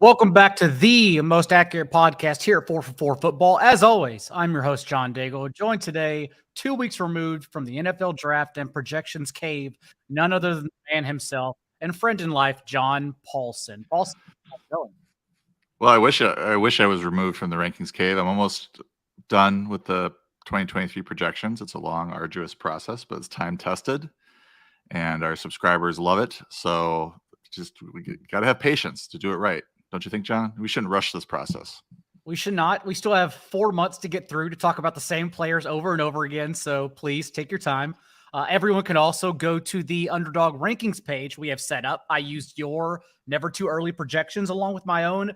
Welcome back to the most accurate podcast here at 4for4 Football. As always, I'm your host, John Daigle, joined today 2 weeks removed from the NFL draft and projections cave, none other than the man himself and friend in life, John Paulson. Paulson, how's it going? Well, I wish I was removed from the rankings cave. I'm almost done with the 2023 projections. It's a long, arduous process, but it's time tested, and our subscribers love it. So we got to have patience to do it right. Don't you think, John? We shouldn't rush this process. We should not. We still have 4 months to get through to talk about the same players over and over again. So please take your time. Everyone can also go to the Underdog rankings page we have set up. I used your never too early projections along with my own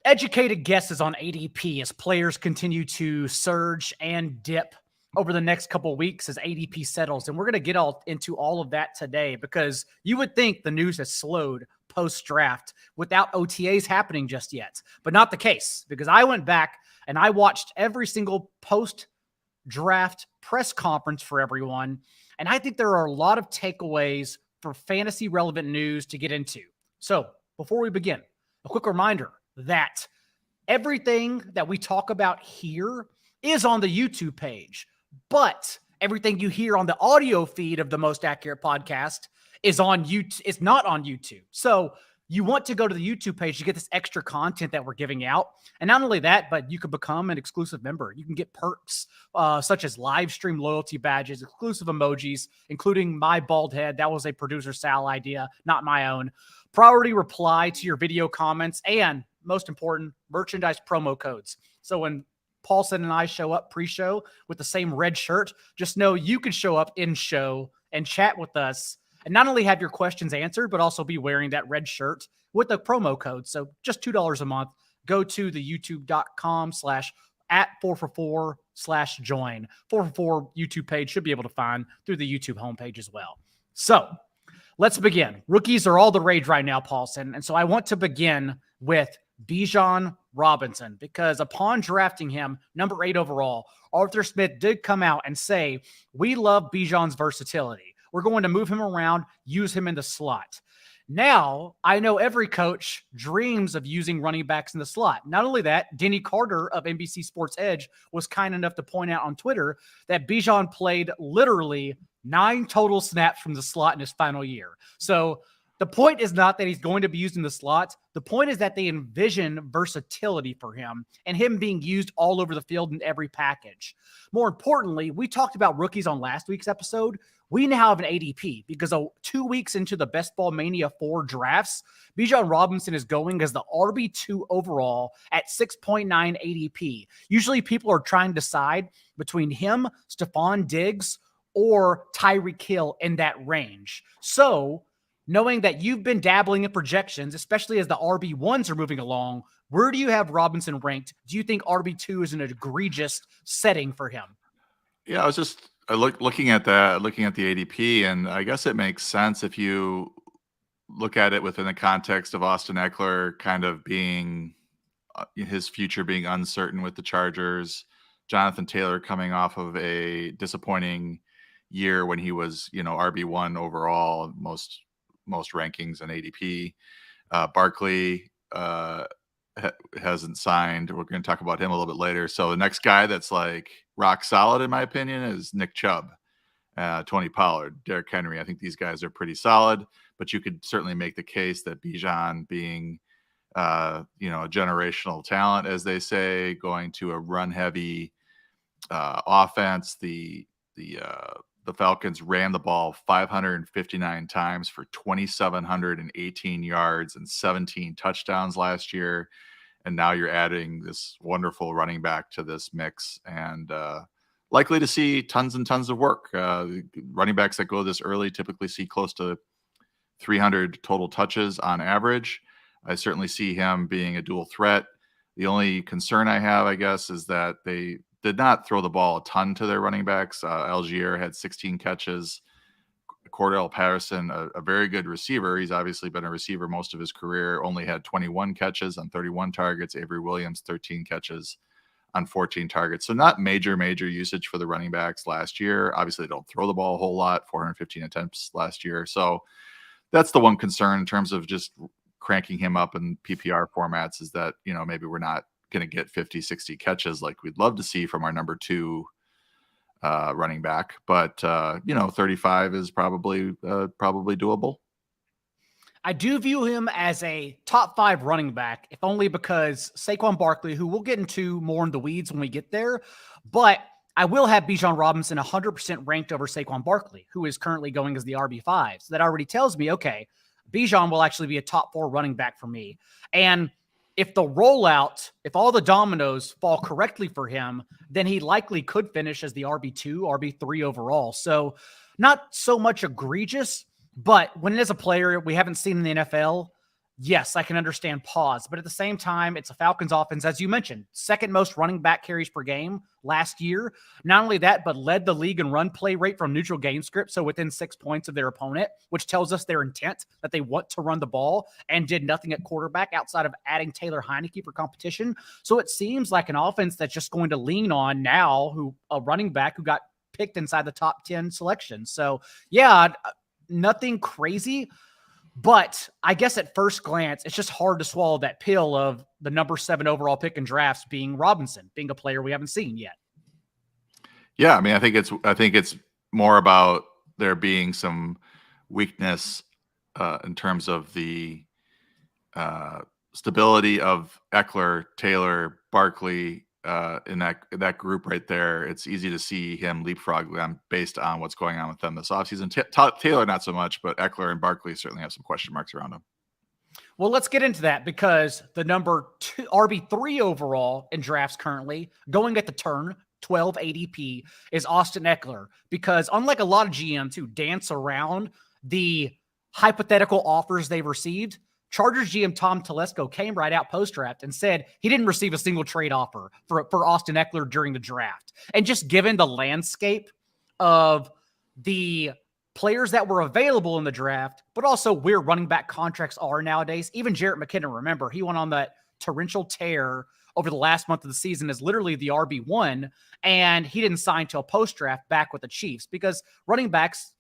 educated guesses on ADP as players continue to surge and dip over the next couple of weeks as ADP settles. And we're going to get into all of that today because you would think the news has slowed post-draft without OTAs happening just yet, but not the case, because I went back and I watched every single post-draft press conference for everyone, and I think there are a lot of takeaways for fantasy relevant news to get into. So before we begin, a quick reminder that everything that we talk about here is on the YouTube page, but everything you hear on the audio feed of the Most Accurate Podcast is on YouTube. It's not on YouTube. So you want to go to the YouTube page to get this extra content that we're giving out. And not only that, but you can become an exclusive member. You can get perks such as live stream loyalty badges, exclusive emojis, including my bald head. That was a producer Sal idea, not my own. Priority reply to your video comments, and most important, merchandise promo codes. So when Paulson and I show up pre-show with the same red shirt, just know you can show up in show and chat with us and not only have your questions answered, but also be wearing that red shirt with the promo code. So just $2 a month. Go to the youtube.com/@4for4/join. 4for4 YouTube page should be able to find through the YouTube homepage as well. So let's begin. Rookies are all the rage right now, Paulson. And so I want to begin with Bijan Robinson, because upon drafting him, number 8 overall, Arthur Smith did come out and say, we love Bijan's versatility. We're going to move him around, use him in the slot. Now, I know every coach dreams of using running backs in the slot. Not only that, Denny Carter of NBC Sports Edge was kind enough to point out on Twitter that Bijan played literally 9 total snaps from the slot in his final year. So the point is not that he's going to be used in the slot. The point is that they envision versatility for him and him being used all over the field in every package. More importantly, we talked about rookies on last week's episode. We now have an ADP because 2 weeks into the Best Ball Mania 4 drafts, Bijan Robinson is going as the RB2 overall at 6.9 ADP. Usually people are trying to decide between him, Stephon Diggs, or Tyreek Hill in that range. So knowing that you've been dabbling in projections, especially as the RB1s are moving along, where do you have Robinson ranked? Do you think RB2 is an egregious setting for him? Yeah, I was just looking at that, looking at the ADP, and I guess it makes sense if you look at it within the context of Austin Ekeler kind of being his future being uncertain with the Chargers, Jonathan Taylor coming off of a disappointing year when he was, RB1 overall, most rankings and ADP. Barkley hasn't signed. We're going to talk about him a little bit later. So the next guy that's like rock solid, in my opinion, is Nick Chubb, Tony Pollard, Derrick Henry. I think these guys are pretty solid, but you could certainly make the case that Bijan being, a generational talent, as they say, going to a run-heavy offense. The Falcons ran the ball 559 times for 2,718 yards and 17 touchdowns last year. And now you're adding this wonderful running back to this mix, and likely to see tons and tons of work. Running backs that go this early typically see close to 300 total touches on average. I certainly see him being a dual threat. The only concern I have, I guess, is that they did not throw the ball a ton to their running backs. Algier had 16 catches. Cordell Patterson, a very good receiver. He's obviously been a receiver most of his career, only had 21 catches on 31 targets. Avery Williams, 13 catches on 14 targets. So not major usage for the running backs last year. Obviously, they don't throw the ball a whole lot, 415 attempts last year. So that's the one concern in terms of just cranking him up in PPR formats is that, maybe we're not going to get 50, 60 catches like we'd love to see from our number 2 running back. But, 35 is probably doable. I do view him as a top 5 running back, if only because Saquon Barkley, who we'll get into more in the weeds when we get there, but I will have Bijan Robinson 100% ranked over Saquon Barkley, who is currently going as the RB5. So that already tells me, okay, Bijan will actually be a top 4 running back for me. And if the rollout, if all the dominoes fall correctly for him, then he likely could finish as the RB2, RB3 overall. So not so much egregious, but when it is a player we haven't seen in the NFL, yes, I can understand pause. But at the same time, it's a Falcons offense, as you mentioned, second most running back carries per game last year. Not only that, but led the league in run play rate from neutral game script, so within 6 points of their opponent, which tells us their intent that they want to run the ball, and did nothing at quarterback outside of adding Taylor Heineke for competition. So it seems like an offense that's just going to lean on now a running back who got picked inside the top 10 selection. So yeah, nothing crazy, but I guess at first glance, it's just hard to swallow that pill of the number 7 overall pick in drafts being Robinson, being a player we haven't seen yet. Yeah, I mean, I think it's more about there being some weakness in terms of the stability of Ekeler, Taylor, Barkley, in that group right there. It's easy to see him leapfrog them based on what's going on with them this offseason. Taylor, not so much, but Ekeler and Barkley certainly have some question marks around them. Well, let's get into that because the number 2 RB3 overall in drafts currently going at the turn, 12 ADP, is Austin Ekeler, because unlike a lot of GMs who dance around the hypothetical offers they've received, Chargers GM Tom Telesco came right out post-draft and said he didn't receive a single trade offer for Austin Ekeler during the draft. And just given the landscape of the players that were available in the draft, but also where running back contracts are nowadays, even Jarrett McKinnon, remember, he went on that torrential tear over the last month of the season as literally the RB1, and he didn't sign till post-draft back with the Chiefs because running backs,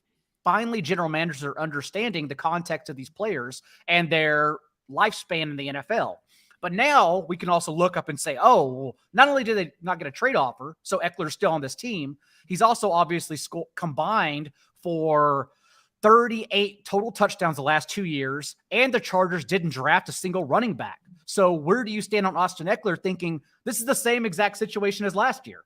finally, general managers are understanding the context of these players and their lifespan in the NFL. But now we can also look up and say, oh, well, not only did they not get a trade offer, so Eckler's still on this team, he's also obviously combined for 38 total touchdowns the last 2 years, and the Chargers didn't draft a single running back. So where do you stand on Austin Ekeler thinking this is the same exact situation as last year?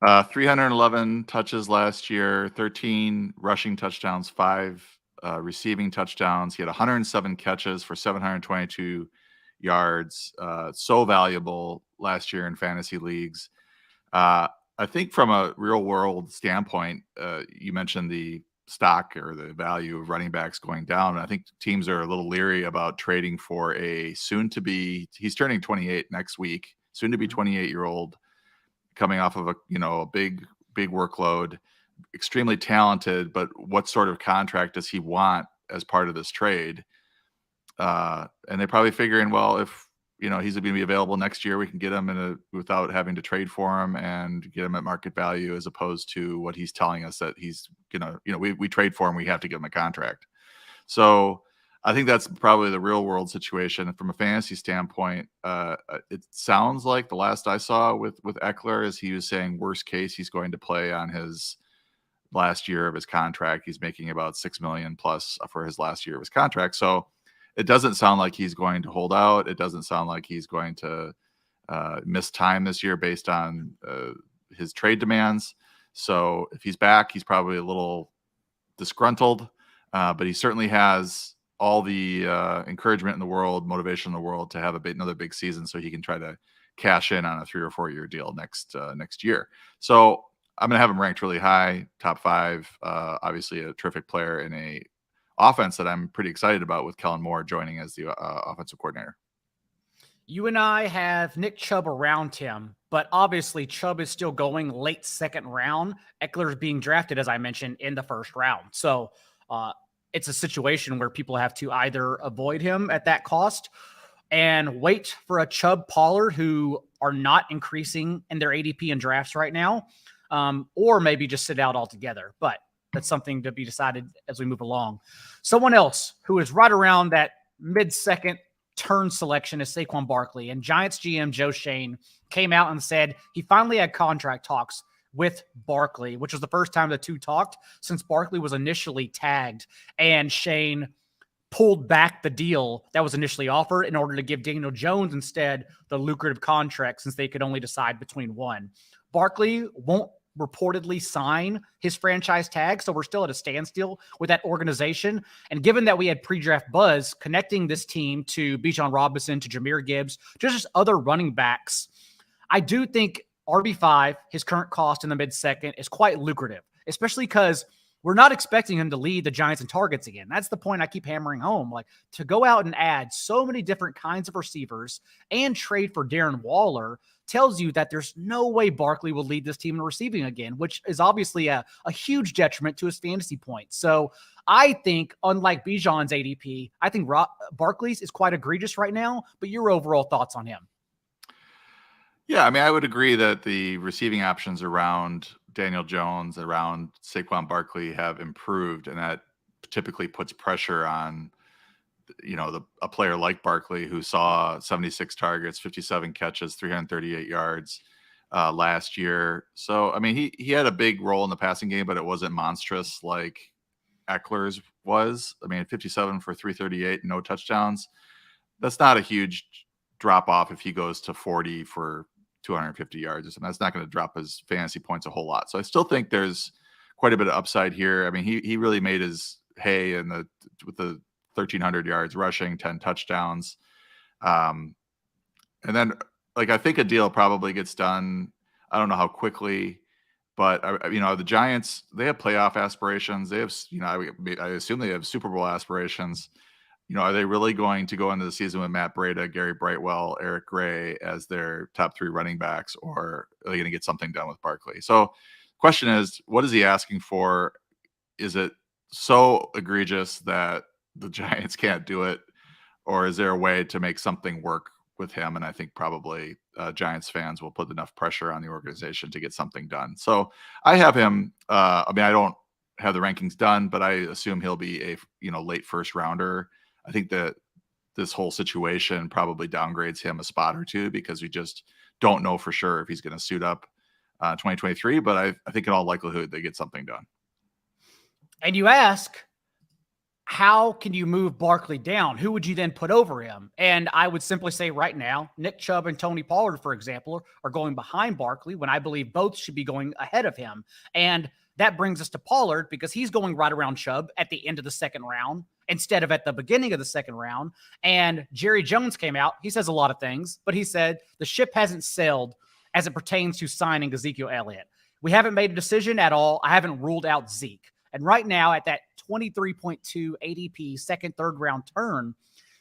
311 touches last year, 13 rushing touchdowns, 5 receiving touchdowns. He had 107 catches for 722 yards. So valuable last year in fantasy leagues. I think from a real world standpoint, you mentioned the stock or the value of running backs going down. I think teams are a little leery about trading for a he's turning 28 next week, soon to be 28-year-old, coming off of a big workload, extremely talented, but what sort of contract does he want as part of this trade? And they're probably figuring, well, if he's going to be available next year, we can get him without having to trade for him and get him at market value, as opposed to what he's telling us that he's we trade for him, we have to give him a contract. So I think that's probably the real world situation. From a fantasy standpoint, it sounds like the last I saw with Ekeler is he was saying worst case, he's going to play on his last year of his contract. He's making about $6 million plus for his last year of his contract. So it doesn't sound like he's going to hold out. It doesn't sound like he's going to miss time this year based on his trade demands. So if he's back, he's probably a little disgruntled, but he certainly has all the encouragement in the world, motivation in the world to have another big season, so he can try to cash in on a 3 or 4 year deal next year. So I'm going to have him ranked really high, top 5. Obviously, a terrific player in a offense that I'm pretty excited about, with Kellen Moore joining as the offensive coordinator. You and I have Nick Chubb around him, but obviously Chubb is still going late second round. Eckler's being drafted, as I mentioned, in the first round. So it's a situation where people have to either avoid him at that cost and wait for a Chubb Pollard who are not increasing in their ADP in drafts right now, or maybe just sit out altogether. But that's something to be decided as we move along. Someone else who is right around that mid-second turn selection is Saquon Barkley. And Giants GM Joe Schoen came out and said he finally had contract talks with Barkley, which was the first time the two talked since Barkley was initially tagged. And Schoen pulled back the deal that was initially offered in order to give Daniel Jones instead the lucrative contract, since they could only decide between one. Barkley won't reportedly sign his franchise tag, so we're still at a standstill with that organization. And given that we had pre-draft buzz connecting this team to Bijan Robinson, to Jahmyr Gibbs, just other running backs, I do think RB5, his current cost in the mid-second, is quite lucrative, especially because we're not expecting him to lead the Giants in targets again. That's the point I keep hammering home. Like, to go out and add so many different kinds of receivers and trade for Darren Waller tells you that there's no way Barkley will lead this team in receiving again, which is obviously a huge detriment to his fantasy points. So I think, unlike Bijan's ADP, I think Barkley's is quite egregious right now, but your overall thoughts on him? Yeah, I mean, I would agree that the receiving options around Daniel Jones, around Saquon Barkley have improved, and that typically puts pressure on, a player like Barkley, who saw 76 targets, 57 catches, 338 yards last year. So, I mean, he had a big role in the passing game, but it wasn't monstrous like Ekeler's was. I mean, 57 for 338, no touchdowns. That's not a huge drop off if he goes to 40 for 250 yards or something. That's not going to drop his fantasy points a whole lot. So I still think there's quite a bit of upside here. I mean, he really made his hay with the 1,300 yards rushing, 10 touchdowns. And then, I think a deal probably gets done. I don't know how quickly, but the Giants, they have playoff aspirations. They have, I assume they have Super Bowl aspirations. Are they really going to go into the season with Matt Breida, Gary Brightwell, Eric Gray as their top three running backs, or are they going to get something done with Barkley? So question is, what is he asking for? Is it so egregious that the Giants can't do it, or is there a way to make something work with him? And I think probably Giants fans will put enough pressure on the organization to get something done. So I have him. I don't have the rankings done, but I assume he'll be a late first rounder. I think that this whole situation probably downgrades him a spot or two because we just don't know for sure if he's going to suit up 2023. But I think in all likelihood they get something done. And you ask, how can you move Barkley down? Who would you then put over him? And I would simply say right now, Nick Chubb and Tony Pollard, for example, are going behind Barkley when I believe both should be going ahead of him. And that brings us to Pollard because he's going right around Chubb at the end of the second round instead of at the beginning of the second round. And Jerry Jones came out. He says a lot of things, but he said the ship hasn't sailed as it pertains to signing Ezekiel Elliott. We haven't made a decision at all. I haven't ruled out Zeke. And right now at that 23.2 ADP second, third round turn,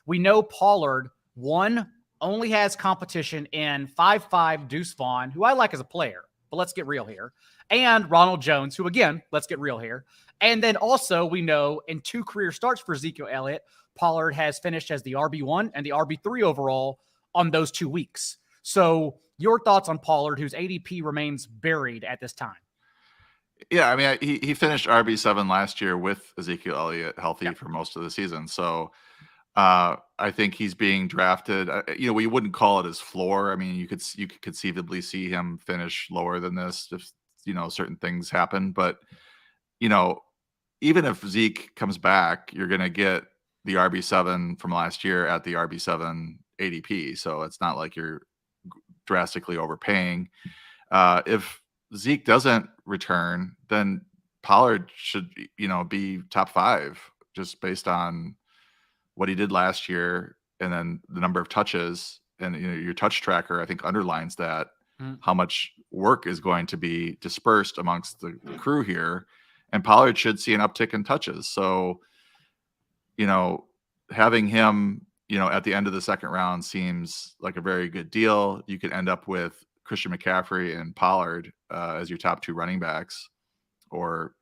we know Pollard, one, only has competition in 5'5" Deuce Vaughn, who I like as a player, but let's get real here. And Ronald Jones, who again, let's get real here. And then also we know in 2 career starts for Ezekiel Elliott, Pollard has finished as the RB1 and the RB3 overall on those 2 weeks. So your thoughts on Pollard, whose ADP remains buried at this time? Yeah, I mean, he finished RB7 last year with Ezekiel Elliott healthy for most of the season. So I think he's being drafted. We wouldn't call it his floor. I mean, you could conceivably see him finish lower than this if certain things happen. But even if Zeke comes back, you're going to get the RB7 from last year at the RB7 ADP. So it's not like you're drastically overpaying. If Zeke doesn't return, then Pollard should, be top 5 just based on what he did last year and then the number of touches. And your touch tracker, I think, underlines that how much work is going to be dispersed amongst the crew here. And Pollard should see an uptick in touches. So, having him, at the end of the second round seems like a very good deal. You could end up with Christian McCaffrey and Pollard as your top 2 running backs, or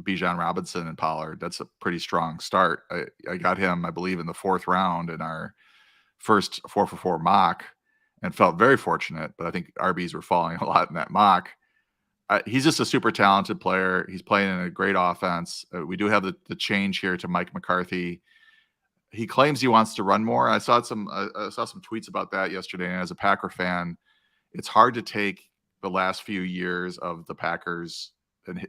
Bijan Robinson and Pollard. That's a pretty strong start. I got him, I believe, in the 4th round in our first 4-for-4 mock and felt very fortunate, but I think RBs were falling a lot in that mock. he's just a super talented player. He's playing in a great offense. We do have the change here to Mike McCarthy. He claims he wants to run more. I saw some tweets about that yesterday. And as a Packer fan, it's hard to take the last few years of the Packers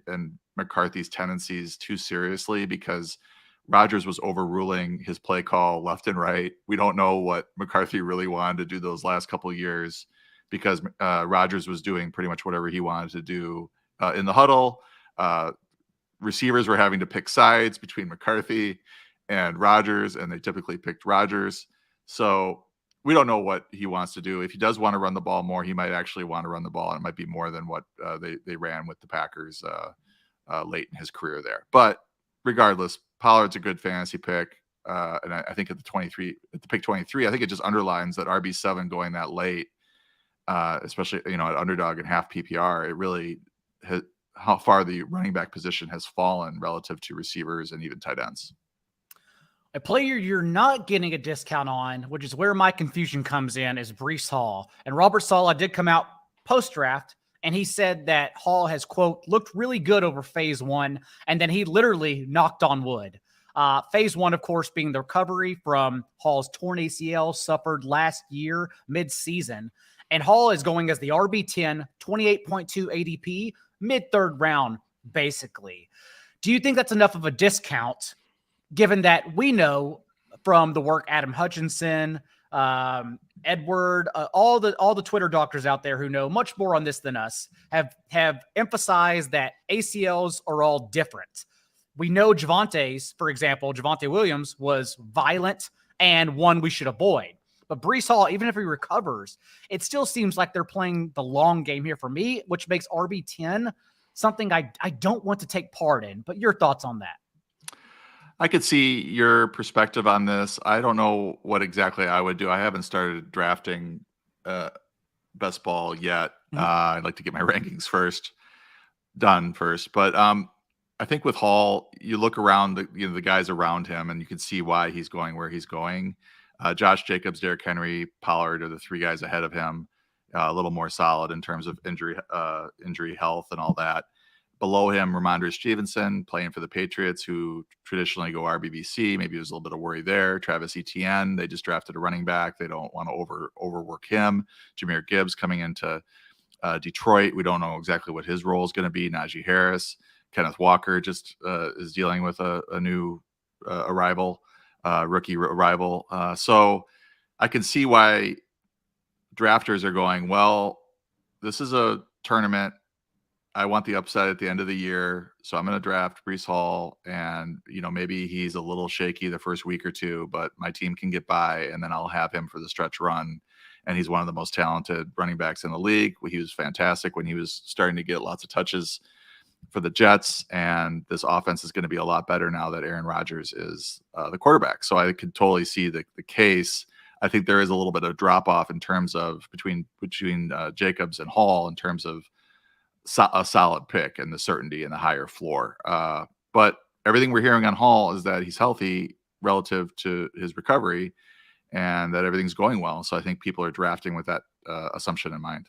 and McCarthy's tendencies too seriously, because Rodgers was overruling his play call left and right. We don't know what McCarthy really wanted to do those last couple of years, because Rodgers was doing pretty much whatever he wanted to do in the huddle. Receivers were having to pick sides between McCarthy and Rodgers, and they typically picked Rodgers. So we don't know what he wants to do. If he does want to run the ball more, he might actually want to run the ball, and it might be more than what they ran with the Packers late in his career there. But regardless, Pollard's a good fantasy pick. And I think at the pick 23, I think it just underlines that RB7 going that late, especially, at underdog and half PPR, it really how far the running back position has fallen relative to receivers and even tight ends. A player you're not getting a discount on, which is where my confusion comes in, is Breece Hall. And Robert Saleh did come out post-draft, and he said that Hall has, quote, looked really good over phase one, and then he literally knocked on wood. Phase one, of course, being the recovery from Hall's torn ACL suffered last year mid-season. And Hall is going as the RB10, 28.2 ADP, mid-third round, basically. Do you think that's enough of a discount, given that we know from the work Adam Hutchinson, Edward, all the Twitter doctors out there who know much more on this than us have emphasized that ACLs are all different. We know Javonte Williams was violent and one we should avoid. But Breece Hall, even if he recovers, it still seems like they're playing the long game here for me, which makes RB10 something I don't want to take part in. But your thoughts on that? I could see your perspective on this. I don't know what exactly I would do. I haven't started drafting best ball yet. I'd like to get my rankings done first. But I think with Hall, you look around the guys around him, and you can see why he's going where he's going. Josh Jacobs, Derrick Henry, Pollard are the three guys ahead of him, a little more solid in terms of injury health and all that. Below him, Ramondre Stevenson, playing for the Patriots, who traditionally go RBBC. Maybe there's a little bit of worry there. Travis Etienne, they just drafted a running back. They don't want to overwork him. Jahmyr Gibbs coming into Detroit. We don't know exactly what his role is going to be. Najee Harris. Kenneth Walker just is dealing with a new rookie arrival. So I can see why drafters are going, well, this is a tournament. I want the upside at the end of the year, so I'm going to draft Breece Hall, and maybe he's a little shaky the first week or two, but my team can get by, and then I'll have him for the stretch run. And he's one of the most talented running backs in the league. He was fantastic when he was starting to get lots of touches for the Jets, and this offense is going to be a lot better now that Aaron Rodgers is the quarterback. So I could totally see the case. I think there is a little bit of drop off in terms of between Jacobs and Hall in terms of a solid pick and the certainty and the higher floor. But everything we're hearing on Hall is that he's healthy relative to his recovery and that everything's going well. So I think people are drafting with that assumption in mind.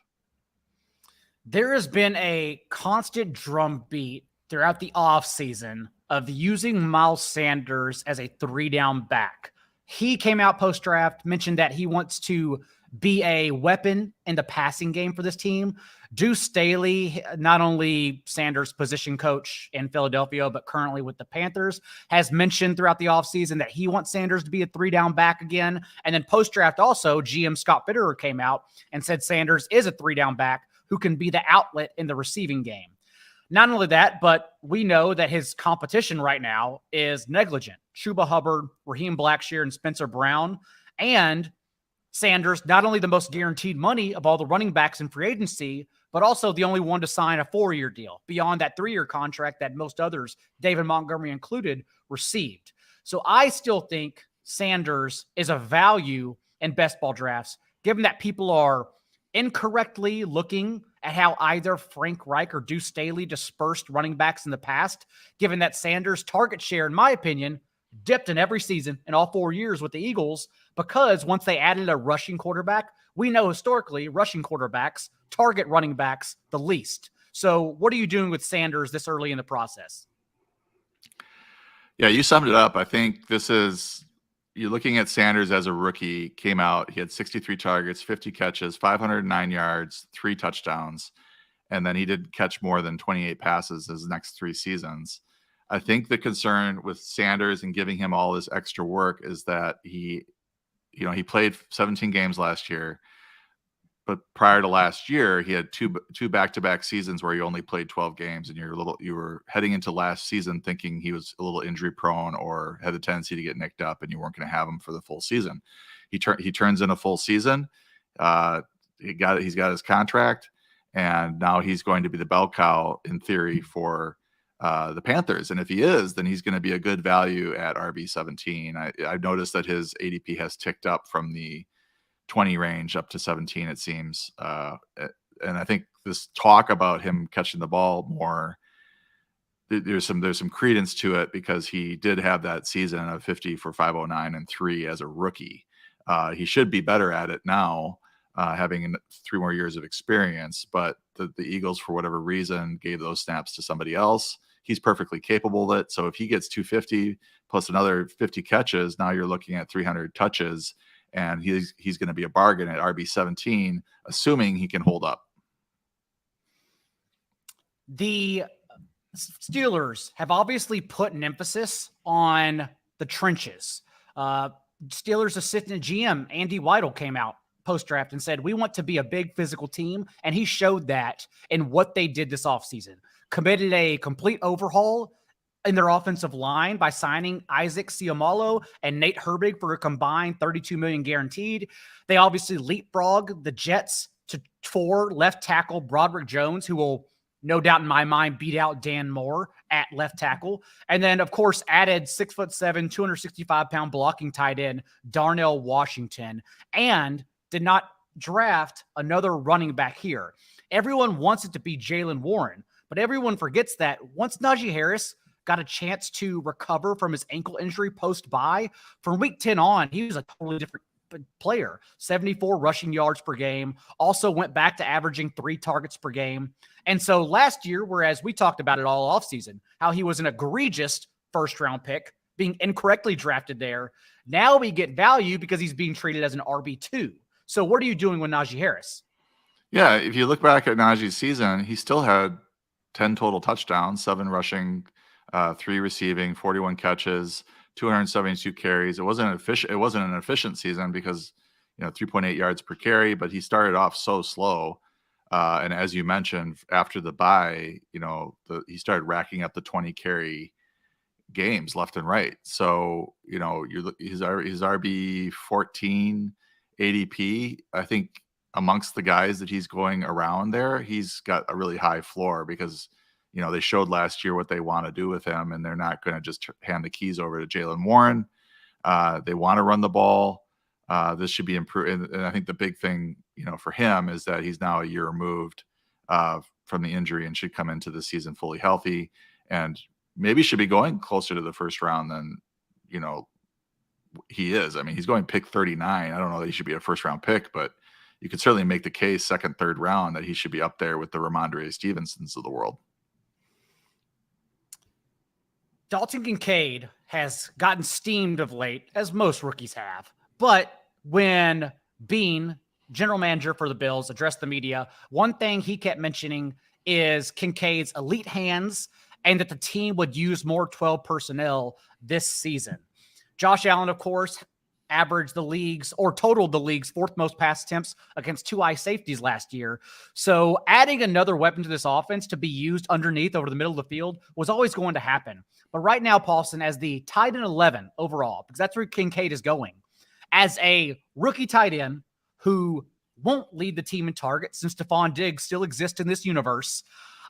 There has been a constant drumbeat throughout the offseason of using Miles Sanders as a 3-down back. He came out post-draft, mentioned that he wants to be a weapon in the passing game for this team. Deuce Staley, not only Sanders' position coach in Philadelphia, but currently with the Panthers, has mentioned throughout the offseason that he wants Sanders to be a 3-down back again. And then post-draft also, GM Scott Fitterer came out and said Sanders is a 3-down back who can be the outlet in the receiving game. Not only that, but we know that his competition right now is negligent. Chuba Hubbard, Raheem Blackshear, and Spencer Brown. And Sanders, not only the most guaranteed money of all the running backs in free agency, but also the only one to sign a 4-year deal beyond that 3-year contract that most others, David Montgomery included, received. So I still think Sanders is a value in best ball drafts, given that people are incorrectly looking at how either Frank Reich or Deuce Staley dispersed running backs in the past, given that Sanders' target share, in my opinion, dipped in every season in all 4 years with the Eagles, because once they added a rushing quarterback, we know historically rushing quarterbacks target running backs the least. So what are you doing with Sanders this early in the process? Yeah, you summed it up. I think you're looking at Sanders as a rookie, came out, he had 63 targets, 50 catches, 509 yards, 3 touchdowns, and then he did catch more than 28 passes his next 3 seasons. I think the concern with Sanders and giving him all this extra work is that he played 17 games last year. But prior to last year, he had two back-to-back seasons where he only played 12 games, and you were heading into last season thinking he was a little injury prone or had a tendency to get nicked up, and you weren't going to have him for the full season. He turns in a full season. He's got his contract, and now he's going to be the bell cow in theory for the Panthers. And if he is, then he's going to be a good value at RB17. I've noticed that his ADP has ticked up from the 20 range up to 17, it seems. And I think this talk about him catching the ball more, there's some credence to it because he did have that season of 50 for 509 and 3 as a rookie. He should be better at it now, having 3 more years of experience, but the Eagles, for whatever reason, gave those snaps to somebody else. He's perfectly capable of it. So if he gets 250 plus another 50 catches, now you're looking at 300 touches, and he's going to be a bargain at RB17, assuming he can hold up. The Steelers have obviously put an emphasis on the trenches. Steelers assistant GM Andy Weidel came out post-draft and said, we want to be a big physical team, and he showed that in what they did this offseason. Committed a complete overhaul in their offensive line by signing Isaac Seumalo and Nate Herbig for a combined $32 million guaranteed. They obviously leapfrogged the Jets for left tackle Broderick Jones, who will, no doubt in my mind, beat out Dan Moore at left tackle. And then, of course, added 6'7", 265-pound blocking tight end Darnell Washington, and did not draft another running back here. Everyone wants it to be Jaylen Warren, but everyone forgets that once Najee Harris got a chance to recover from his ankle injury post-bye, from week 10 on, he was a totally different player. 74 rushing yards per game, also went back to averaging 3 targets per game. And so last year, whereas we talked about it all offseason, how he was an egregious first-round pick, being incorrectly drafted there, now we get value because he's being treated as an RB2. So what are you doing with Najee Harris? Yeah, if you look back at Najee's season, he still had 10 total touchdowns, 7 rushing, 3 receiving, 41 catches, 272 carries. It wasn't an efficient season because 3.8 yards per carry, but he started off so slow. And as you mentioned, after the bye, he started racking up the 20 carry games left and right. So his RB 14 ADP, I think amongst the guys that he's going around there, he's got a really high floor because they showed last year what they want to do with him, and they're not going to just hand the keys over to Jaylen Warren. They want to run the ball. This should be improved. And I think the big thing, for him is that he's now a year removed from the injury and should come into the season fully healthy, and maybe should be going closer to the first round than, he is. I mean, he's going pick 39. I don't know that he should be a first round pick, but you could certainly make the case second, third round that he should be up there with the Ramondre Stevensons of the world. Dalton Kincaid has gotten steamed of late, as most rookies have. But when Bean, general manager for the Bills, addressed the media, one thing he kept mentioning is Kincaid's elite hands and that the team would use more 12 personnel this season. Josh Allen, of course, totaled the league's 4th most pass attempts against 2 eye safeties last year. So adding another weapon to this offense to be used underneath over the middle of the field was always going to happen. But right now, Paulson, as the tight end 11 overall, because that's where Kincaid is going, as a rookie tight end who won't lead the team in targets since Stephon Diggs still exists in this universe,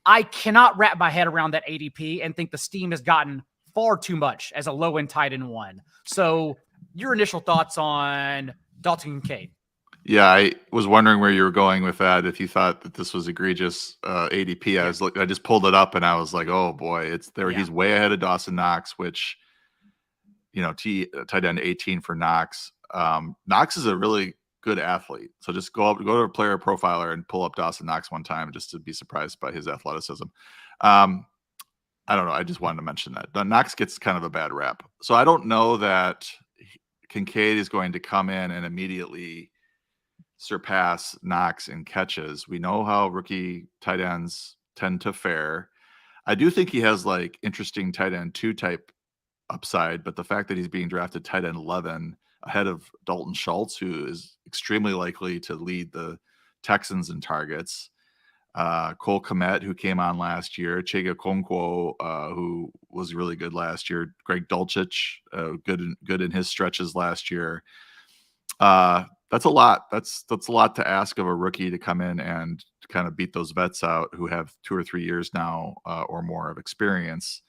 I cannot wrap my head around that ADP and think the steam has gotten far too much as a low-end tight end 1. So your initial thoughts on Dalton Kincaid? Yeah, I was wondering where you were going with that. If you thought that this was egregious ADP, I just pulled it up and I was like, oh boy, it's there. Yeah. He's way ahead of Dawson Knox, which, tight end 18 for Knox. Knox is a really good athlete. So just go to a player profiler and pull up Dawson Knox one time just to be surprised by his athleticism. I don't know. I just wanted to mention that. Knox gets kind of a bad rap. So I don't know that Kincaid is going to come in and immediately surpass Knox in catches. We know how rookie tight ends tend to fare. I do think he has like interesting tight end 2 type upside, but the fact that he's being drafted tight end 11 ahead of Dalton Schultz, who is extremely likely to lead the Texans in targets, Cole Kmet, who came on last year, Chega Okonkwo, who was really good last year, Greg Dulcich, good in his stretches last year. That's a lot. That's a lot to ask of a rookie to come in and kind of beat those vets out who have 2 or 3 years now or more of experience.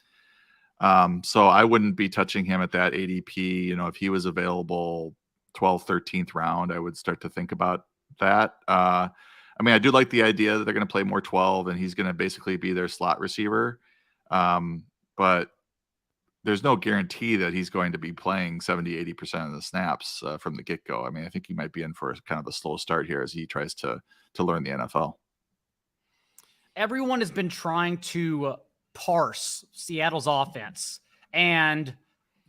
So I wouldn't be touching him at that ADP. If he was available 12th, 13th round, I would start to think about that. I do like the idea that they're going to play more 12 and he's going to basically be their slot receiver. But there's no guarantee that he's going to be playing 70-80% of the snaps from the get-go. I think he might be in for kind of a slow start here as he tries to learn the NFL. Everyone has been trying to parse Seattle's offense, and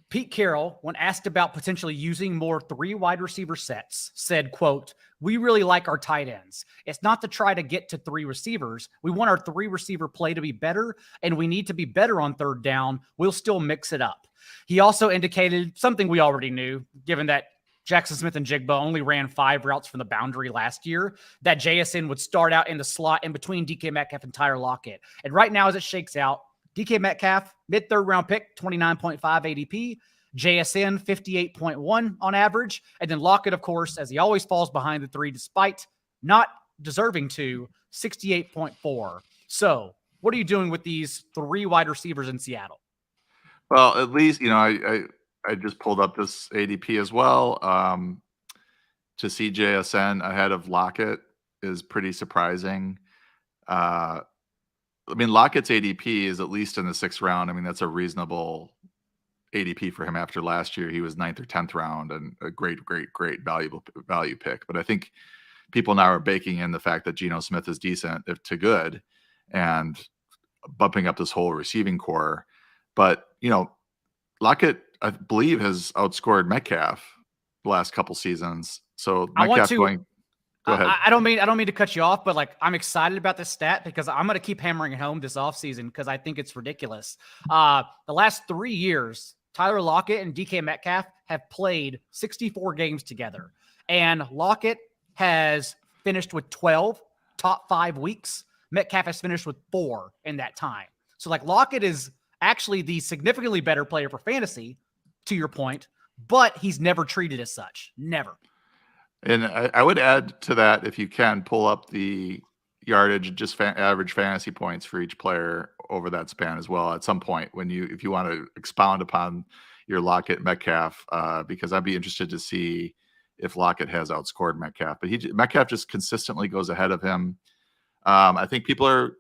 Pete Carroll, when asked about potentially using more 3 wide receiver sets, said, quote, "We really like our tight ends. It's not to try to get to 3 receivers. We want our 3 receiver play to be better, and we need to be better on third down. We'll still mix it up." He also indicated something we already knew, given that Jackson Smith and Jigba only ran 5 routes from the boundary last year, that JSN would start out in the slot in between DK Metcalf and Tyler Lockett. And right now, as it shakes out, DK Metcalf, mid-third round pick, 29.5 ADP. JSN, 58.1 on average. And then Lockett, of course, as he always falls behind the 3, despite not deserving to, 68.4. So what are you doing with these 3 wide receivers in Seattle? Well, at least, I just pulled up this ADP as well. To see JSN ahead of Lockett is pretty surprising. Lockett's ADP is at least in the 6th round. That's a reasonable ADP for him after last year. He was 9th or 10th round and a great value pick. But I think people now are baking in the fact that Geno Smith is decent to good and bumping up this whole receiving core. But, Lockett, I believe, has outscored Metcalf the last couple seasons. So Metcalf go ahead. I don't mean to cut you off, but I'm excited about this stat because I'm going to keep hammering it home this offseason because I think it's ridiculous. The last 3 years, Tyler Lockett and DK Metcalf have played 64 games together. And Lockett has finished with 12 top 5 weeks. Metcalf has finished with 4 in that time. So Lockett is actually the significantly better player for fantasy, to your point, but he's never treated as such. Never. And I would add to that, if you can, pull up the yardage, just average fantasy points for each player over that span as well at some point if you want to expound upon your Lockett Metcalf, because I'd be interested to see if Lockett has outscored Metcalf. But Metcalf just consistently goes ahead of him. I think people are,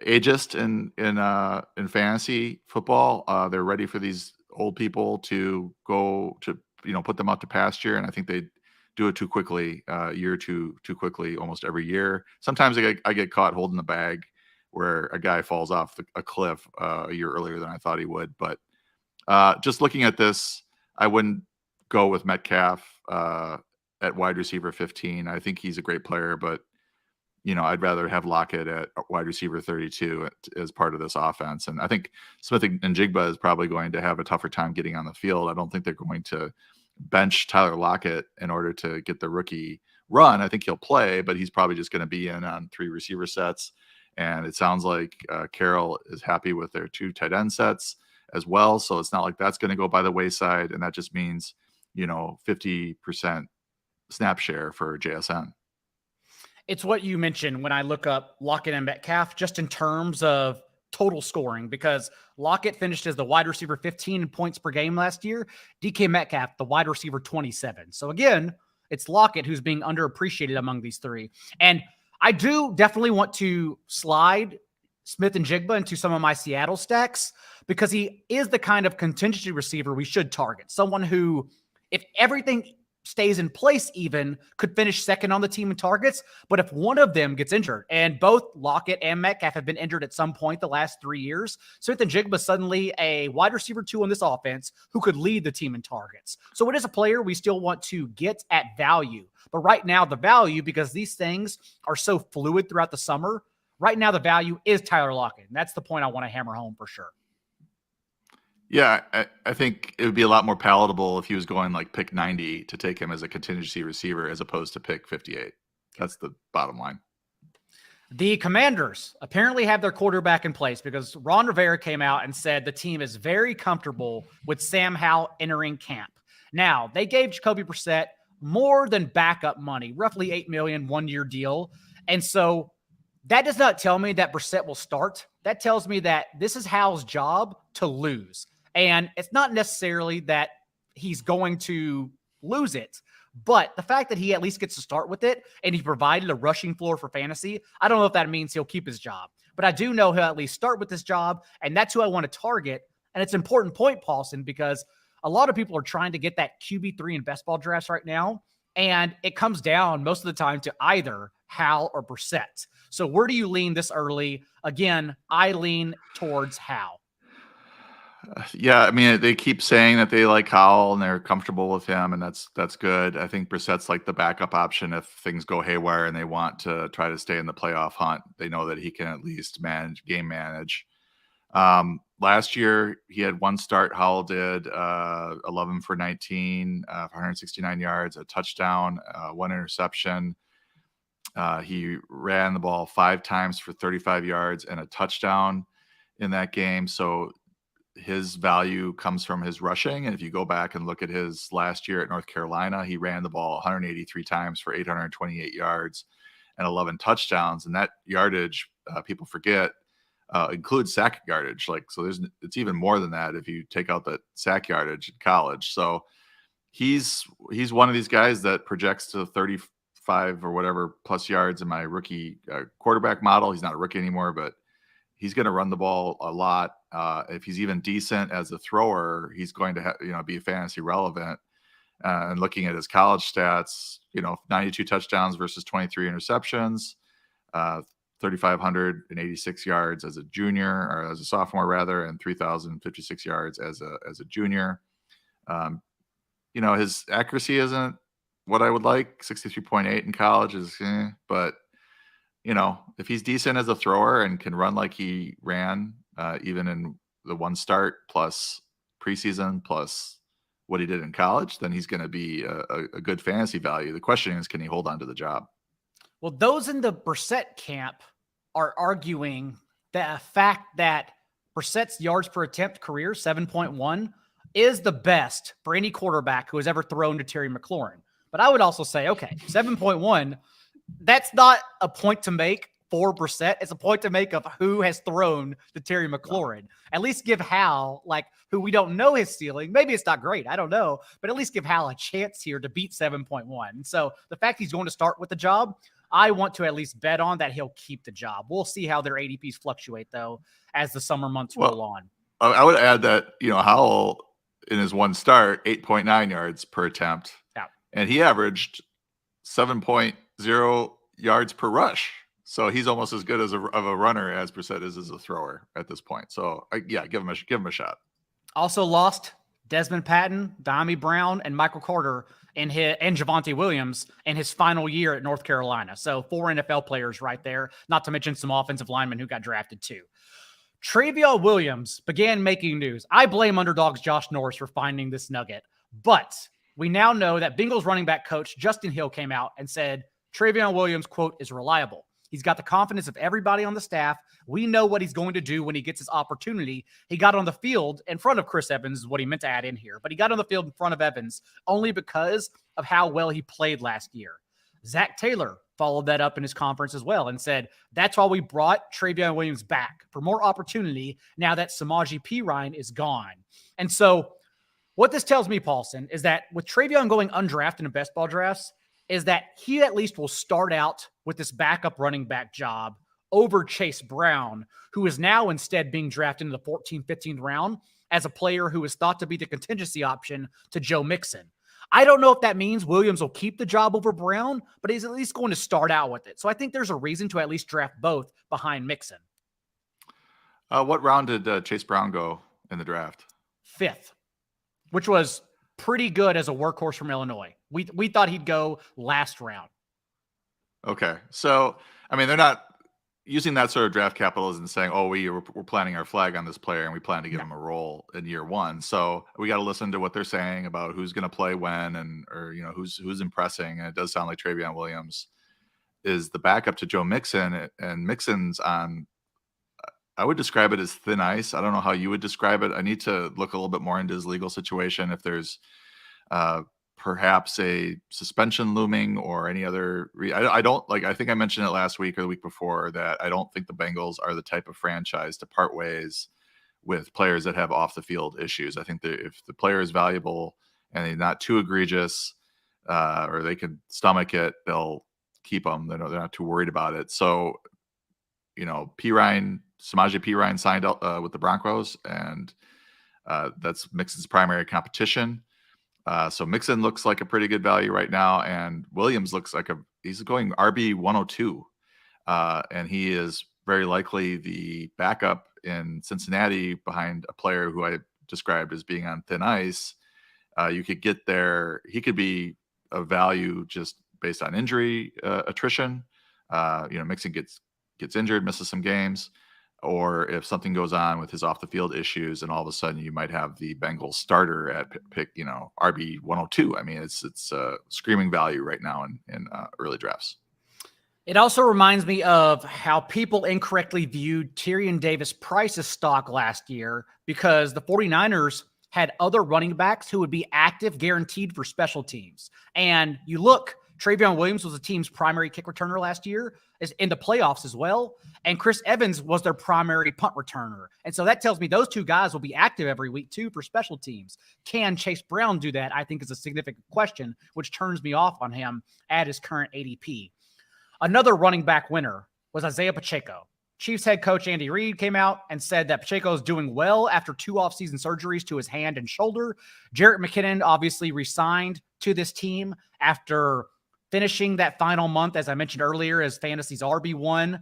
ageist in fantasy football. They're ready for these old people to go to, put them out to pasture. And I think they do it too quickly, a year or two too quickly, almost every year. Sometimes I get caught holding the bag where a guy falls off a cliff a year earlier than I thought he would. But just looking at this, I wouldn't go with Metcalf at wide receiver 15. I think he's a great player, but I'd rather have Lockett at wide receiver 32 as part of this offense. And I think Smith and Jigba is probably going to have a tougher time getting on the field. I don't think they're going to bench Tyler Lockett in order to get the rookie run. I think he'll play, but he's probably just going to be in on 3 receiver sets. And it sounds like Carroll is happy with their 2 tight end sets as well. So it's not like that's going to go by the wayside. And that just means, 50% snap share for JSN. It's what you mentioned when I look up Lockett and Metcalf, just in terms of total scoring, because Lockett finished as the wide receiver 15 in points per game last year. DK Metcalf, the wide receiver 27. So again, it's Lockett who's being underappreciated among these 3. And I do definitely want to slide Smith and Jigba into some of my Seattle stacks because he is the kind of contingency receiver we should target. Someone who if everything stays in place, even could finish second on the team in targets. But if one of them gets injured, and both Lockett and Metcalf have been injured at some point the last 3 years, Smith-Njigba is suddenly a wide receiver 2 on this offense who could lead the team in targets. So it is a player we still want to get at value. But right now, the value, because these things are so fluid throughout the summer, right now the value is Tyler Lockett. And that's the point I want to hammer home for sure. Yeah, I think it would be a lot more palatable if he was going like pick 90 to take him as a contingency receiver as opposed to pick 58. That's the bottom line. The Commanders apparently have their quarterback in place because Ron Rivera came out and said the team is very comfortable with Sam Howell entering camp. Now, they gave Jacoby Brissett more than backup money, roughly $8 million, 1-year deal. And so that does not tell me that Brissett will start. That tells me that this is Howell's job to lose. And it's not necessarily that he's going to lose it, but the fact that he at least gets to start with it and he provided a rushing floor for fantasy, I don't know if that means he'll keep his job, but I do know he'll at least start with this job, and that's who I want to target. And it's an important point, Paulson, because a lot of people are trying to get that QB3 in best ball drafts right now, and it comes down most of the time to either Howell or Brissett. So where do you lean this early? Again, I lean towards Howell. Yeah, I mean, they keep saying that they like Howell and they're comfortable with him, and that's good. I think Brissett's like the backup option if things go haywire and they want to try to stay in the playoff hunt. They know that he can at least game manage. Last year, he had one start. Howell did 11 for 19, 169 yards, a touchdown, 1 interception. He ran the ball 5 times for 35 yards and a touchdown in that game. So his value comes from his rushing. And if you go back and look at his last year at North Carolina, he ran the ball 183 times for 828 yards and 11 touchdowns. And that yardage, people forget, includes sack yardage. So it's even more than that if you take out that sack yardage in college. So he's one of these guys that projects to 35 or whatever plus yards in my rookie quarterback model. He's not a rookie anymore, but he's going to run the ball a lot. If he's even decent as a thrower, he's going to be fantasy relevant. And looking at his college stats, 92 touchdowns versus 23 interceptions, 3,586 yards as a junior, or as a sophomore rather, and 3,056 yards as a junior. His accuracy isn't what I would like. 63.8 in college is, but if he's decent as a thrower and can run like he ran, even in the one start plus preseason plus what he did in college, then he's going to be a good fantasy value. The question is, can he hold on to the job? Well, those in the Brissett camp are arguing the fact that Brissett's yards per attempt career, 7.1, is the best for any quarterback who has ever thrown to Terry McLaurin. But I would also say, okay, 7.1, that's not a point to make for Brissett. It's a point to make of who has thrown to Terry McLaurin. At least give Howell, who we don't know his ceiling. Maybe it's not great. I don't know. But at least give Howell a chance here to beat 7.1. So the fact he's going to start with the job, I want to at least bet on that he'll keep the job. We'll see how their ADPs fluctuate, though, as the summer months roll on. I would add that, Howell in his one start, 8.9 yards per attempt. Yeah. And he averaged 7.0 yards per rush. So he's almost as good of a runner as Brissett is as a thrower at this point. So give him a shot. Also lost Desmond Patton, Diami Brown, and Michael Carter and Javonte Williams in his final year at North Carolina. So 4 NFL players right there, not to mention some offensive linemen who got drafted too. Trayveon Williams began making news. I blame underdogs Josh Norris for finding this nugget, but we now know that Bengals running back coach Justin Hill came out and said Trayveon Williams, quote, is reliable. He's got the confidence of everybody on the staff. We know what he's going to do when he gets his opportunity. He got on the field in front of Chris Evans is what he meant to add in here, but he got on the field in front of Evans only because of how well he played last year. Zach Taylor followed that up in his conference as well and said, that's why we brought Trayveon Williams back for more opportunity now that Samaje Perine is gone. And so what this tells me, Paulson, is that with Trayveon going undrafted in best ball drafts, is that he at least will start out with this backup running back job over Chase Brown, who is now instead being drafted in the 14th, 15th round as a player who is thought to be the contingency option to Joe Mixon. I don't know if that means Williams will keep the job over Brown, but he's at least going to start out with it. So I think there's a reason to at least draft both behind Mixon. What round did Chase Brown go in the draft? 5th, which was pretty good as a workhorse from Illinois. We thought he'd go last round. Okay. So, I mean, they're not using that sort of draft capital and saying, oh, we're planting our flag on this player and we plan to give him a role in year 1. So we got to listen to what they're saying about who's going to play when or who's impressing. And it does sound like Trayveon Williams is the backup to Joe Mixon, and Mixon's on, I would describe it as thin ice. I don't know how you would describe it. I need to look a little bit more into his legal situation. If there's perhaps a suspension looming or any other. I don't like. I think I mentioned it last week or the week before that I don't think the Bengals are the type of franchise to part ways with players that have off the field issues. I think that if the player is valuable and they're not too egregious, or they can stomach it, they'll keep them. They're not too worried about it. So, Samaje Perine signed up with the Broncos, and that's Mixon's primary competition. So Mixon looks like a pretty good value right now, and Williams looks like he's going RB 102, and he is very likely the backup in Cincinnati behind a player who I described as being on thin ice. You could get there; he could be a value just based on injury attrition. Mixon gets injured, misses some games. Or if something goes on with his off the field issues, and all of a sudden you might have the Bengals starter at pick, RB 102. I mean, it's screaming value right now in early drafts. It also reminds me of how people incorrectly viewed Tyrion Davis-Price's stock last year, because the 49ers had other running backs who would be active, guaranteed for special teams. And you look, Trayveon Williams was the team's primary kick returner last year, is in the playoffs as well. And Chris Evans was their primary punt returner. And so that tells me those two guys will be active every week too for special teams. Can Chase Brown do that? I think is a significant question, which turns me off on him at his current ADP. Another running back winner was Isiah Pacheco. Chiefs head coach Andy Reid came out and said that Pacheco is doing well after 2 offseason surgeries to his hand and shoulder. Jerick McKinnon obviously re-signed to this team after finishing that final month, as I mentioned earlier, as fantasy's RB1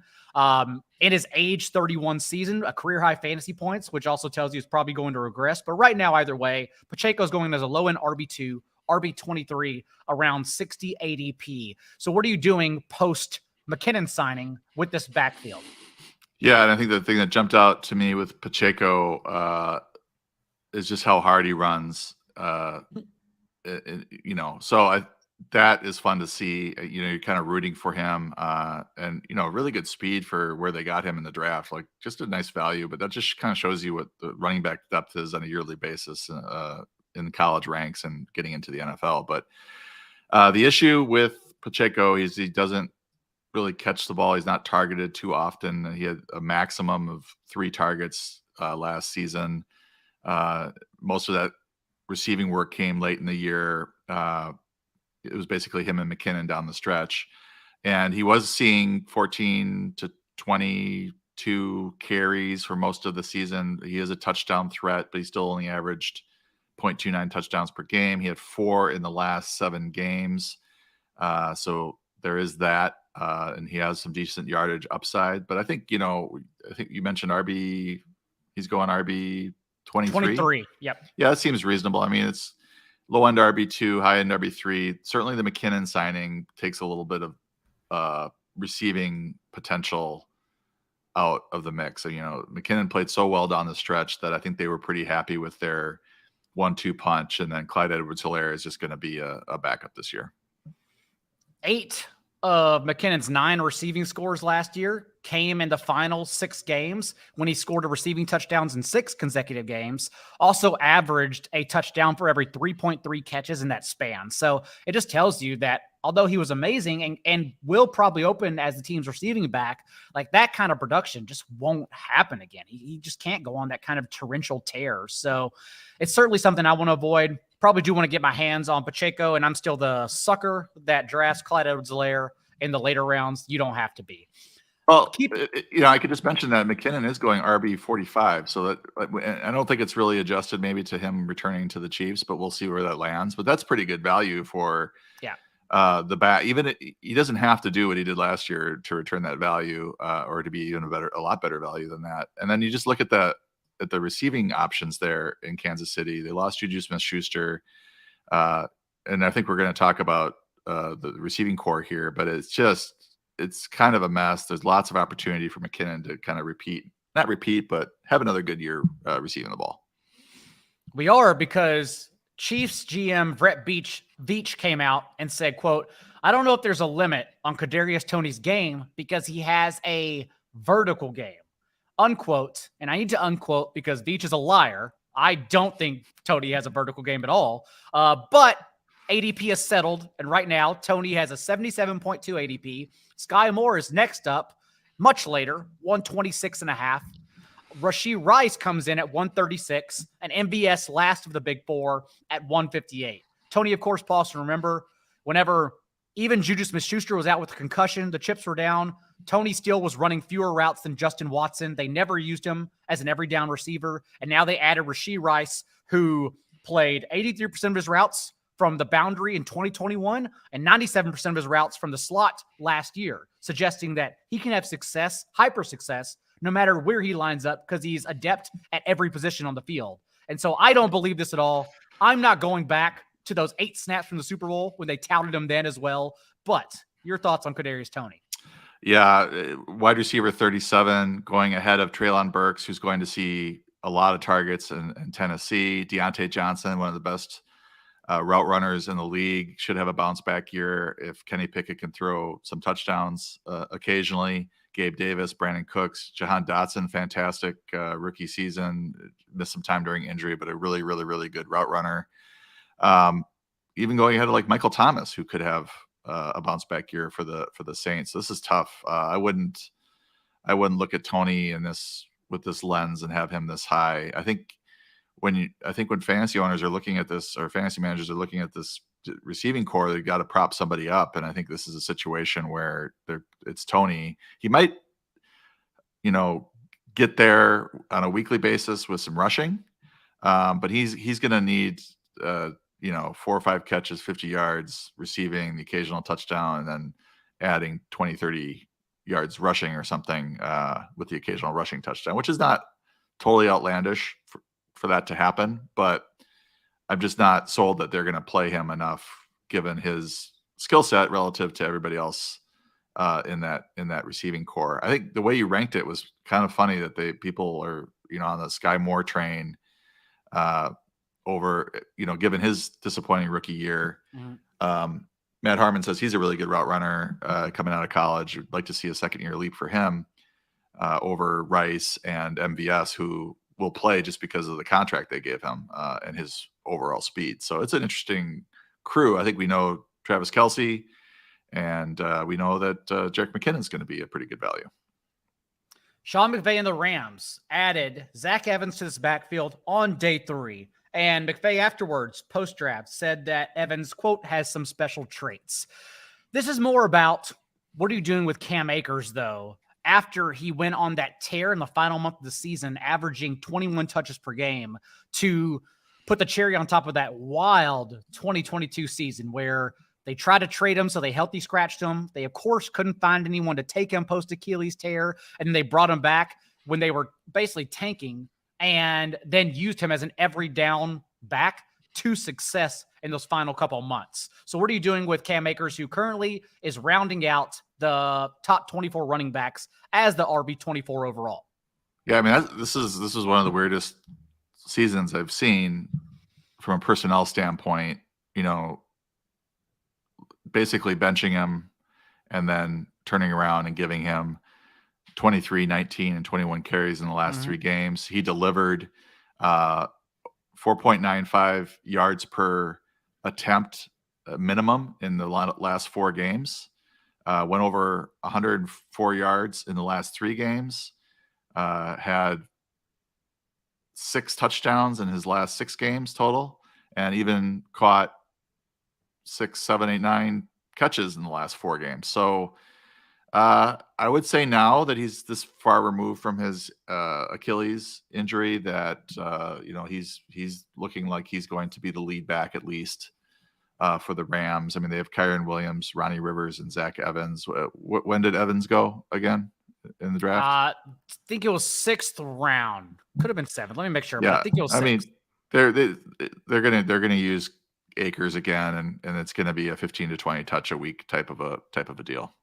in his age 31 season, a career-high fantasy points, which also tells you it's probably going to regress. But right now, either way, Pacheco's going as a low-end RB2, RB23, around 60 ADP. So what are you doing post-McKinnon signing with this backfield? Yeah, and I think the thing that jumped out to me with Pacheco is just how hard he runs. That is fun to see. You're kind of rooting for him, and really good speed for where they got him in the draft. Like, just a nice value, but that just kind of shows you what the running back depth is on a yearly basis in college ranks and getting into the NFL. But the issue with Pacheco is he doesn't really catch the ball. He's not targeted too often. He had a maximum of 3 targets last season. Most of that receiving work came late in the year. It was basically him and McKinnon down the stretch. And he was seeing 14 to 22 carries for most of the season. He is a touchdown threat, but he still only averaged 0.29 touchdowns per game. He had 4 in the last 7 games. So there is that. And he has some decent yardage upside. But I think you mentioned RB. He's going RB 23. 23. Yep. Yeah, that seems reasonable. I mean, it's low end RB2, high end RB3. Certainly the McKinnon signing takes a little bit of receiving potential out of the mix. So, McKinnon played so well down the stretch that I think they were pretty happy with their 1-2 punch. And then Clyde Edwards-Helaire is just going to be a backup this year. 8 of McKinnon's 9 receiving scores last year came in the final 6 games when he scored a receiving touchdowns in 6 consecutive games. Also averaged a touchdown for every 3.3 catches in that span. So it just tells you that although he was amazing and will probably open as the team's receiving back, like that kind of production just won't happen again. He just can't go on that kind of torrential tear. So it's certainly something I want to avoid. Probably do want to get my hands on Pacheco, and I'm still the sucker that drafts Clyde Edwards-Helaire in the later rounds. You don't have to be. Well, keep I could just mention that McKinnon is going RB 45, so that I don't think it's really adjusted maybe to him returning to the Chiefs, but we'll see where that lands. But that's pretty good value for yeah. the bat. Even he doesn't have to do what he did last year to return that value, or to be even a lot better value than that. And then you just look at the receiving options there in Kansas City. They lost Juju Smith-Schuster, and I think we're going to talk about the receiving core here, but it's kind of a mess. There's lots of opportunity for McKinnon to kind of not repeat, but have another good year receiving the ball. We are, because Chiefs GM Brett Veach came out and said, quote, "I don't know if there's a limit on Kadarius Toney's game because he has a vertical game," unquote. And I need to unquote because Veach is a liar. I don't think Toney has a vertical game at all. But ADP is settled, and right now Toney has a 77.2 ADP. Sky Moore is next up, much later, 126.5. Rashee Rice comes in at 136, and MVS last of the big four at 158. Toney, of course, pause to remember, whenever even Juju Smith-Schuster was out with a concussion, the chips were down, Toney still was running fewer routes than Justin Watson. They never used him as an every down receiver, and now they added Rashee Rice, who played 83% of his routes from the boundary in 2021 and 97% of his routes from the slot last year, suggesting that he can have success, hyper success, no matter where he lines up, because he's adept at every position on the field. And so I don't believe this at all. I'm not going back to those 8 snaps from the Super Bowl when they touted him then as well. But your thoughts on Kadarius Toney? Yeah, wide receiver 37, going ahead of Treylon Burks, who's going to see a lot of targets in Tennessee. Deontay Johnson, one of the best route runners in the league, should have a bounce back year if Kenny Pickett can throw some touchdowns occasionally. Gabe Davis, Brandon Cooks, Jahan Dotson, fantastic rookie season. Missed some time during injury, but a really, really, really good route runner. Even going ahead of like Michael Thomas, who could have a bounce back year for the Saints. This is tough. I wouldn't look at Toney with this lens and have him this high. I think when fantasy owners are looking at this, or fantasy managers are looking at this receiving core, they've got to prop somebody up. And I think this is a situation where it's Toney. He might, get there on a weekly basis with some rushing. But he's going to need, 4 or 5 catches, 50 yards receiving, the occasional touchdown, and then adding 20, 30 yards rushing or something with the occasional rushing touchdown, which is not totally outlandish for that to happen. But I'm just not sold that they're going to play him enough given his skill set relative to everybody else in that receiving core. I think the way you ranked it was kind of funny that people are, on the Sky Moore train over, given his disappointing rookie year. Mm-hmm. Matt Harmon says he's a really good route runner coming out of college. Would like to see a second-year leap for him over Rice and MVS, who will play just because of the contract they gave him and his overall speed. So it's an interesting crew. I think we know Travis Kelce, and we know that Jerick McKinnon is going to be a pretty good value. Sean McVay and the Rams added Zach Evans to this backfield on day 3. And McVay afterwards, post-draft, said that Evans, quote, has some special traits. This is more about what are you doing with Cam Akers, though, after he went on that tear in the final month of the season, averaging 21 touches per game, to put the cherry on top of that wild 2022 season where they tried to trade him, so they healthy scratched him. They, of course, couldn't find anyone to take him post-Achilles tear, and then they brought him back when they were basically tanking, and then used him as an every down back to success in those final couple of months. So what are you doing with Cam Akers, who currently is rounding out the top 24 running backs as the RB24 overall? Yeah, I mean, this is one of the weirdest seasons I've seen from a personnel standpoint. Basically benching him and then turning around and giving him 23, 19, and 21 carries in the last 3 games. He delivered 4.95 yards per attempt minimum in the last 4 games. Went over 104 yards in the last 3 games. Had 6 touchdowns in his last 6 games total, and even caught 6, 7, 8, 9 catches in the last 4 games. So I would say now that he's this far removed from his Achilles injury that he's looking like he's going to be the lead back at least for the Rams. I mean, they have Kyron Williams, Ronnie Rivers, and Zach Evans. When did Evans go again in the draft? I think it was 6th round. Could have been 7th. Let me make sure. Yeah, But I think it was 6th. I mean, they're gonna use Akers again, and it's gonna be a 15 to 20 touch a week type of a deal.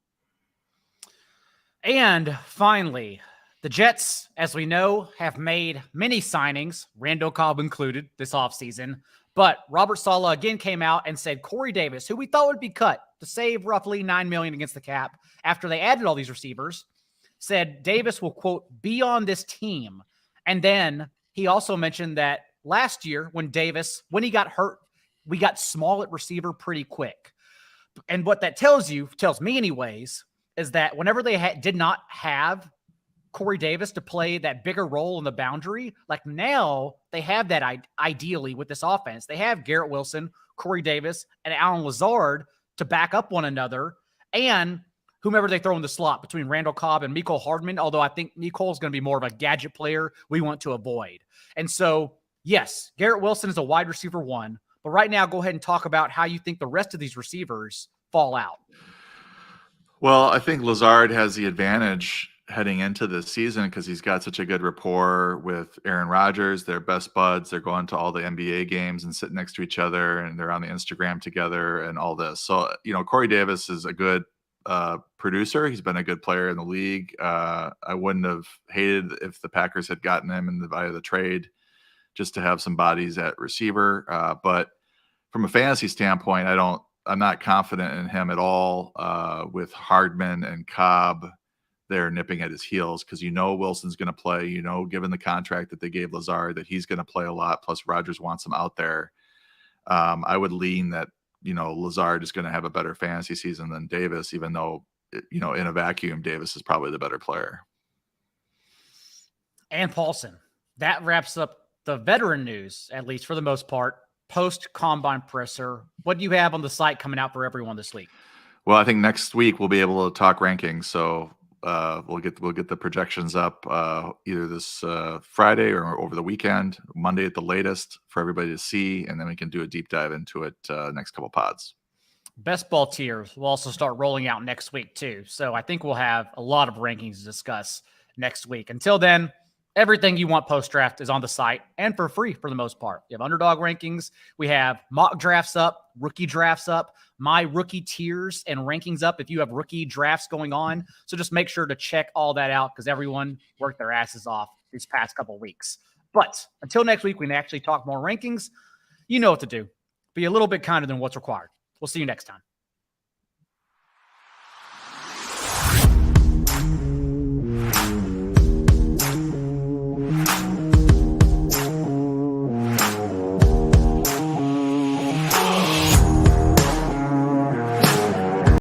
And finally, the Jets, as we know, have made many signings, Randall Cobb included, this offseason. But Robert Saleh again came out and said Corey Davis, who we thought would be cut to save roughly $9 million against the cap after they added all these receivers, said Davis will, quote, be on this team. And then he also mentioned that last year when he got hurt, we got small at receiver pretty quick. And what that tells me anyways, is that whenever they did not have Corey Davis to play that bigger role in the boundary, like now they have that ideally with this offense. They have Garrett Wilson, Corey Davis, and Alan Lazard to back up one another, and whomever they throw in the slot between Randall Cobb and Mecole Hardman, although I think Mecole is going to be more of a gadget player we want to avoid. And so, yes, Garrett Wilson is a wide receiver 1, but right now go ahead and talk about how you think the rest of these receivers fall out. Well, I think Lazard has the advantage heading into this season because he's got such a good rapport with Aaron Rodgers. They're best buds. They're going to all the NBA games and sitting next to each other, and they're on the Instagram together and all this. So, Corey Davis is a good producer. He's been a good player in the league. I wouldn't have hated if the Packers had gotten him via the trade just to have some bodies at receiver. But from a fantasy standpoint, I'm not confident in him at all with Hardman and Cobb there nipping at his heels because Wilson's going to play, given the contract that they gave Lazard, that he's going to play a lot. Plus Rodgers wants him out there. I would lean that, Lazard is going to have a better fantasy season than Davis, even though, in a vacuum, Davis is probably the better player. And Paulson, that wraps up the veteran news, at least for the most part. Post-combine presser, what do you have on the site coming out for everyone this week? Well, I think next week we'll be able to talk rankings. So we'll get the projections up either this Friday or over the weekend, Monday at the latest, for everybody to see, and then we can do a deep dive into it next couple pods. Best ball tiers will also start rolling out next week too. So I think we'll have a lot of rankings to discuss next week. Until then, everything you want post-draft is on the site and for free for the most part. You have underdog rankings. We have mock drafts up, rookie drafts up, my rookie tiers and rankings up if you have rookie drafts going on. So just make sure to check all that out because everyone worked their asses off these past couple of weeks. But until next week, we can actually talk more rankings. You know what to do. Be a little bit kinder than what's required. We'll see you next time.